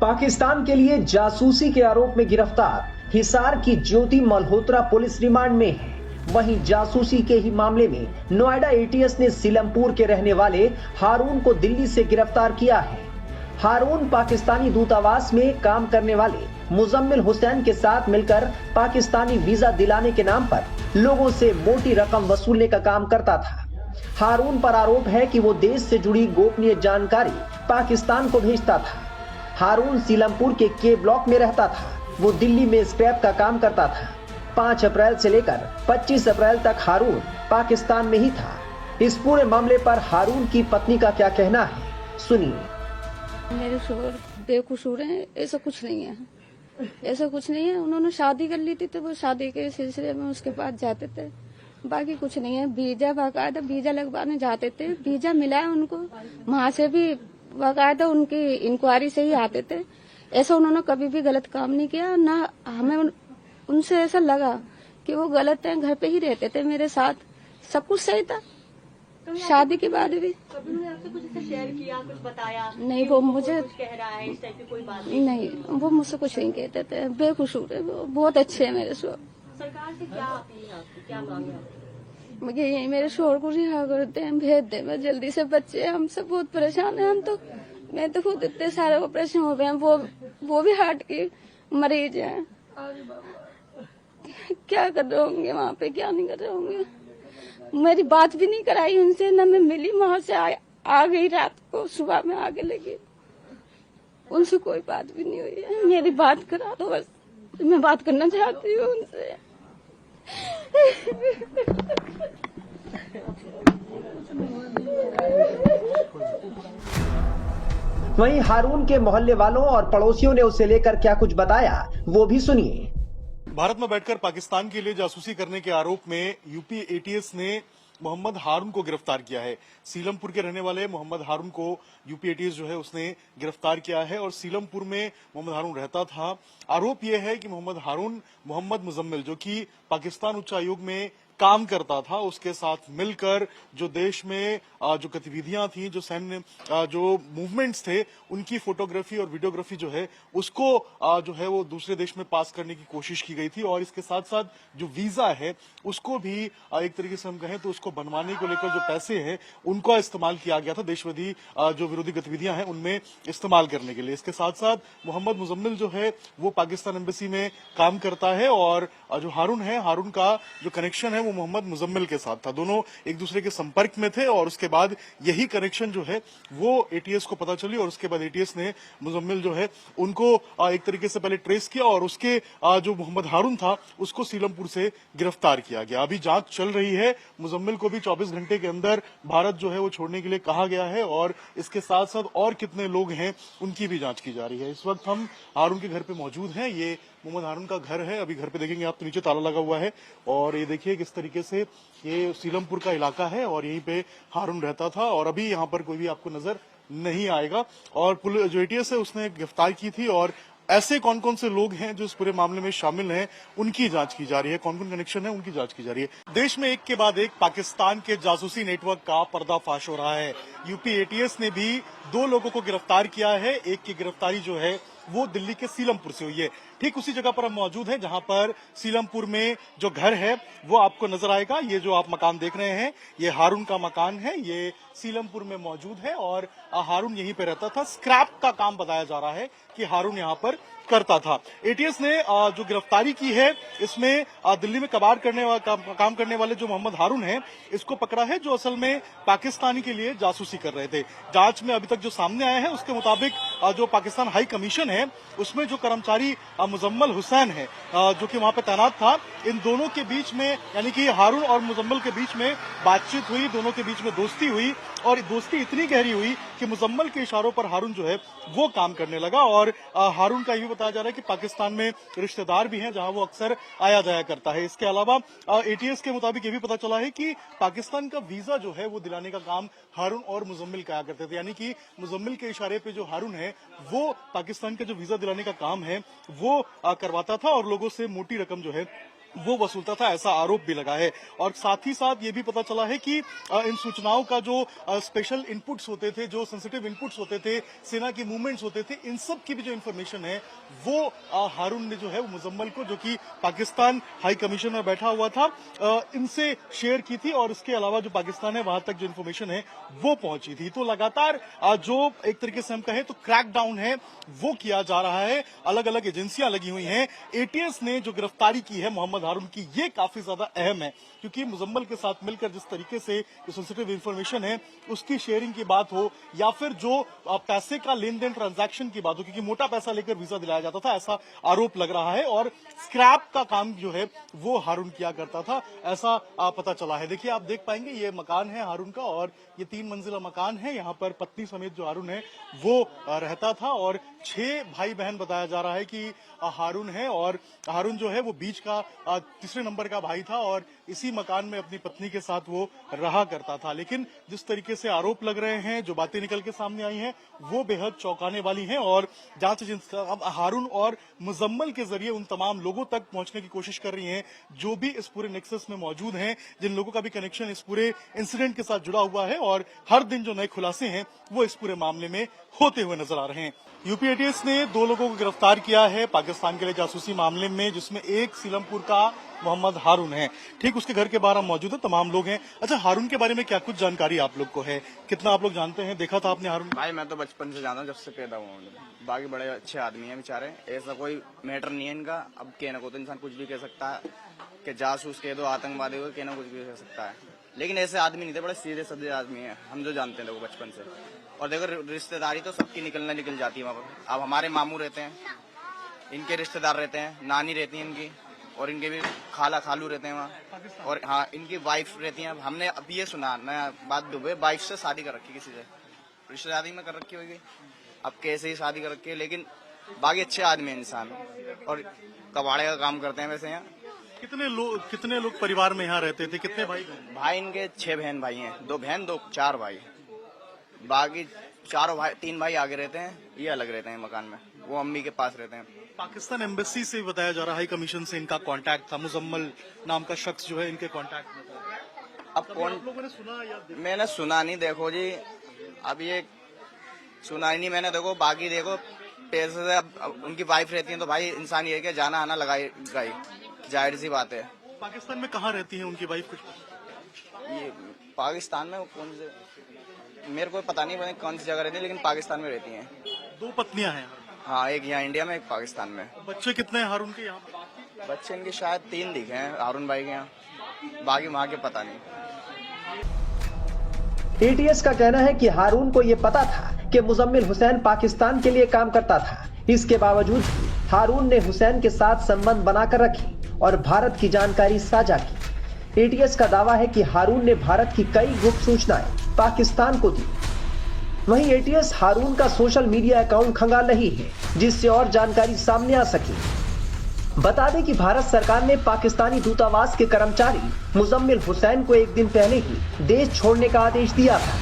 पाकिस्तान के लिए जासूसी के आरोप में गिरफ्तार हिसार की ज्योति मल्होत्रा पुलिस रिमांड में है। वहीं जासूसी के ही मामले में नोएडा एटीएस ने सीलमपुर के रहने वाले हारून को दिल्ली से गिरफ्तार किया है। हारून पाकिस्तानी दूतावास में काम करने वाले मुजम्मिल हुसैन के साथ मिलकर पाकिस्तानी वीजा दिलाने के नाम पर लोगों से मोटी रकम वसूलने का काम करता था। हारून पर आरोप है कि वो देश से जुड़ी गोपनीय जानकारी पाकिस्तान को भेजता था। हारून सीलमपुर के के ब्लॉक में रहता था। वो दिल्ली में स्क्रैप का काम करता था। 5 अप्रैल से लेकर 25 अप्रैल तक हारून पाकिस्तान में ही था। इस पूरे मामले पर हारून की पत्नी का क्या कहना है, सुनिए। मेरे शोहर बेकसूर हैं, ऐसा कुछ नहीं है, ऐसा कुछ नहीं है। उन्होंने शादी कर ली थी तो वो शादी के सिलसिले में उसके पास जाते थे, बाकी कुछ नहीं है। वीजा बाकायदा वीजा लगवाने जाते थे, वीजा मिला है उनको, वहाँ से भी बाकायदा उनकी इंक्वायरी से ही आते थे। ऐसा उन्होंने कभी भी गलत काम नहीं किया, ना हमें उनसे ऐसा लगा कि वो गलत है। घर पे ही रहते थे मेरे साथ, सब कुछ सही था। शादी के बाद भी कभी उन्होंने आपसे कुछ शेयर किया, कुछ बताया? नहीं, वो मुझे कुछ कह रहा है, इस टाइप की कोई बात नहीं, वो मुझसे कुछ नहीं कहते थे। बेकसूर है, वो बहुत अच्छे है मेरे शोहर। सरकार से क्या अपील है आपकी, क्या मांग है आपकी? मुझे यही मेरे शोहर को रिहा करते हैं, भेज दे मैं जल्दी से। बच्चे हम सब बहुत परेशान हैं। मैं तो खुद इतने सारे ऑपरेशन हो गए हैं, वो भी हार्ट की मरीज है। क्या कर रहे होंगे वहाँ पे, क्या नहीं कर रहे होंगे। मेरी बात भी नहीं कराई उनसे, न मैं मिली। वहाँ से आ गई रात को, सुबह में आगे लगी। उनसे कोई बात भी नहीं हुई है। मेरी बात करा दो बस, मैं बात करना चाहती हूँ उनसे। वहीं हारून के मोहल्ले वालों और पड़ोसियों ने उसे लेकर क्या कुछ बताया, वो भी सुनिए। भारत में बैठकर पाकिस्तान के लिए जासूसी करने के आरोप में यूपी एटीएस ने मोहम्मद हारून को गिरफ्तार किया है। सीलमपुर के रहने वाले मोहम्मद हारून को यूपी एटीएस जो है उसने गिरफ्तार किया है और सीलमपुर में मोहम्मद हारून रहता था। आरोप यह है कि मोहम्मद हारून मोहम्मद मुजम्मिल, जो कि पाकिस्तान उच्च आयोग में काम करता था, उसके साथ मिलकर जो देश में जो गतिविधियां थी, जो सैन्य जो मूवमेंट्स थे, उनकी फोटोग्राफी और वीडियोग्राफी जो है उसको जो है वो दूसरे देश में पास करने की कोशिश की गई थी। और इसके साथ साथ जो वीजा है उसको भी एक तरीके से हम कहें तो उसको बनवाने को लेकर जो पैसे हैं उनको इस्तेमाल किया गया था, देश जो विरोधी गतिविधियां हैं उनमें इस्तेमाल करने के लिए। इसके साथ साथ मोहम्मद मुजम्मिल जो है वो पाकिस्तान एम्बेसी में काम करता है और जो हारून है, हारून का जो कनेक्शन है वो मोहम्मद मुजम्मिल के साथ था। दोनों एक दूसरे के संपर्क में थे और उसके बाद यही कनेक्शन जो है वो एटीएस को पता चली और उसके बाद एटीएस ने मुजम्मिल जो है उनको एक तरीके से पहले ट्रेस किया और उसके जो मोहम्मद हारून था उसको सीलमपुर से गिरफ्तार किया गया। अभी जांच चल रही है। मुजम्मिल को भी 24 घंटे के अंदर भारत जो है वो छोड़ने के लिए कहा गया है और इसके साथ साथ और कितने लोग हैं उनकी भी जांच की जा रही है। इस वक्त हम हारून के घर पे मौजूद हैं। ये मोहम्मद हारून का घर है। अभी घर पे देखेंगे आप तो नीचे ताला लगा हुआ है और ये देखिए किस तरीके से ये सीलमपुर का इलाका है और यहीं पे हारून रहता था और अभी यहाँ पर कोई भी आपको नजर नहीं आएगा। और जो एटीएस है उसने गिरफ्तार की थी और ऐसे कौन कौन से लोग हैं जो इस पूरे मामले में शामिल हैं उनकी जांच की जा रही है, कौन कौन कनेक्शन है उनकी जांच की जा रही है। देश में एक के बाद एक पाकिस्तान के जासूसी नेटवर्क का पर्दाफाश हो रहा है। यूपी एटीएस ने भी 2 लोगों को गिरफ्तार किया है। एक की गिरफ्तारी जो है वो दिल्ली के सीलमपुर से हुई है। ठीक उसी जगह पर हम मौजूद हैं जहां पर सीलमपुर में जो घर है वो आपको नजर आएगा। ये जो आप मकान देख रहे हैं ये हारून का मकान है, ये सीलमपुर में मौजूद है और हारून यहीं पे रहता था। स्क्रैप का काम बताया जा रहा है कि हारून यहां पर करता था। एटीएस ने जो गिरफ्तारी की है इसमें दिल्ली में काम करने वाले जो मोहम्मद हारून है इसको पकड़ा है, जो असल में पाकिस्तानी के लिए जासूसी कर रहे थे। जांच में अभी तक जो सामने आया है उसके मुताबिक जो पाकिस्तान हाई कमीशन है उसमें जो कर्मचारी मुजम्मिल हुसैन है जो कि वहां पे तैनात था, इन दोनों के बीच में यानी कि हारून और मुजम्मिल के बीच में बातचीत हुई, दोनों के बीच में दोस्ती हुई और दोस्ती इतनी गहरी हुई कि मुजम्मिल के इशारों पर हारून जो है वो काम करने लगा। और हारून का ये भी बताया जा रहा है कि पाकिस्तान में रिश्तेदार भी हैं जहां वो अक्सर आया जाया करता है। इसके अलावा एटीएस के मुताबिक ये भी पता चला है कि पाकिस्तान का वीजा जो है वो दिलाने का काम हारून और मुजम्मिल करा करते थे, यानी कि मुजम्मिल के इशारे पे जो हारून है वो पाकिस्तान का जो वीजा दिलाने का काम है वो करवाता था और लोगों से मोटी रकम जो है वो वसूलता था, ऐसा आरोप भी लगा है। और साथ ही साथ ये भी पता चला है कि इन सूचनाओं का जो स्पेशल इनपुट्स होते थे, जो सेंसिटिव इनपुट्स होते थे, सेना के मूवमेंट्स होते थे, इन सब की भी जो इन्फॉर्मेशन है वो हारून ने जो है वो मुजम्मल को, जो कि पाकिस्तान हाई कमीशन में बैठा हुआ था, इनसे शेयर की थी। और इसके अलावा जो पाकिस्तान है वहां तक जो इन्फॉर्मेशन है वो पहुंची थी। तो लगातार जो एक तरीके से हम कहें तो क्रैकडाउन है वो किया जा रहा है, अलग अलग एजेंसियां लगी हुई हैं। एटीएस ने जो गिरफ्तारी की है मोहम्मद हारून की, ये काफी ज्यादा अहम है, क्योंकि मुजम्मल के साथ मिलकर जिस तरीके से जो सेंसिटिव इंफॉर्मेशन है उसकी शेयरिंग की बात हो, या फिर जो पैसे का लेन देन ट्रांजैक्शन की बात हो, क्योंकि मोटा पैसा लेकर वीजा दिलाया जाता था, ऐसा आरोप लग रहा है। और स्क्रैप का काम जो है वो हारून किया करता था, ऐसा पता चला है। देखिए, आप देख पाएंगे ये मकान है हारून का, और ये 3 मंजिला मकान है। यहाँ पर पत्नी समेत जो हारून है वो रहता था, और 6 भाई बहन बताया जा रहा है कि हारून है। और हारून जो है वो बीच का तीसरे नंबर का भाई था, और इसी मकान में अपनी पत्नी के साथ वो रहा करता था। लेकिन जिस तरीके से आरोप लग रहे हैं, जो बातें निकल के सामने आई हैं, वो बेहद चौंकाने वाली हैं। और जांच एजेंसी अब हारून और मुजम्मल के जरिए उन तमाम लोगों तक पहुंचने की कोशिश कर रही हैं जो भी इस पूरे नेक्सस में मौजूद हैं, जिन लोगों का भी कनेक्शन इस पूरे इंसिडेंट के साथ जुड़ा हुआ है। और हर दिन जो नए खुलासे हैं वो इस पूरे मामले में होते हुए नजर आ रहे हैं। यूपी एटीएस ने 2 लोगों को गिरफ्तार किया है पाकिस्तान के लिए जासूसी मामले में, जिसमें एक सीलमपुर का मोहम्मद हारून है। ठीक उसके घर के बाहर हम मौजूद है, तमाम लोग हैं। अच्छा, हारून के बारे में क्या कुछ जानकारी आप लोग को है? कितना आप लोग जानते हैं? देखा था आपने हारून? भाई मैं तो बचपन से जानता हूँ, जब से पैदा हुआ हूँ। बाकी बड़े अच्छे आदमी हैं बेचारे, ऐसा कोई मैटर नहीं है इनका। अब कहना को तो इंसान कुछ भी कह सकता है कि जासूस कह दो, आतंकवादी हो, कहना कुछ भी कह सकता है, लेकिन ऐसे आदमी नहीं थे। बड़े सीधे साधे आदमी है, हम जो जानते थे वो बचपन से। और देखो, रिश्तेदारी तो सबकी निकल जाती है वहाँ पर। अब हमारे मामू रहते हैं, इनके रिश्तेदार रहते हैं, नानी रहती है इनकी, और इनके भी खाला खालू रहते हैं वहाँ। और हाँ, इनकी वाइफ रहती है। हमने अब ये सुना नया बात, दुबई वाइफ से शादी कर रखी, किसी से रिश्तेदारी में कर रखी होगी, अब कैसे ही शादी कर रखी है। लेकिन बाकी अच्छे आदमी है इंसान, और कबाड़े का काम करते हैं वैसे यहाँ। कितने लोग परिवार में यहाँ रहते थे? कितने भाई बहन? भाई इनके 6 बहन भाई हैं, 2 बहन 4 भाई। बाकी 4 भाई, 3 भाई आगे रहते हैं, ये अलग रहते हैं मकान में, वो अम्मी के पास रहते हैं। पाकिस्तान एम्बेसी से बताया जा रहा है, हाई कमीशन से इनका कांटेक्ट था, मुजम्मल नाम का शख्स जो है इनके कांटेक्ट में था। अब कौन, लोगों ने सुना या मैंने सुना नहीं। देखो जी, अब ये सुना ही नहीं मैंने। देखो बाकी देखो, पैसे से अब उनकी वाइफ रहती है तो भाई इंसान ये है कि जाना आना लगाएगा ही, जाहिर सी बात है। पाकिस्तान में कहाँ रहती है उनकी वाइफ? कुछ ये पाकिस्तान में कौन से, मेरे को पता नहीं कौन सी जगह रहती है, लेकिन पाकिस्तान में रहती हैं। 2 पत्नियां हैं। हाँ, एक यहाँ इंडिया में, एक पाकिस्तान में। बच्चे कितने हैं हारून के यहाँ? बच्चे इनके शायद 3 दिखे हैं हारून भाई के यहाँ, बाकी वहाँ के पता नहीं। एटीएस का कहना है कि हारून को यह पता था कि मुजम्मिल हुसैन पाकिस्तान के लिए काम करता था। इसके बावजूद हारून ने हुसैन के साथ संबंध बनाकर रखी और भारत की जानकारी साझा की। एटीएस का दावा है कि हारून ने भारत की कई गुप्त सूचनाएं पाकिस्तान को दी। वहीं एटीएस हारून का सोशल मीडिया अकाउंट खंगाल रही है, जिससे और जानकारी सामने आ सके। बता दें कि भारत सरकार ने पाकिस्तानी दूतावास के कर्मचारी मुजम्मिल हुसैन को एक दिन पहले ही देश छोड़ने का आदेश दिया था।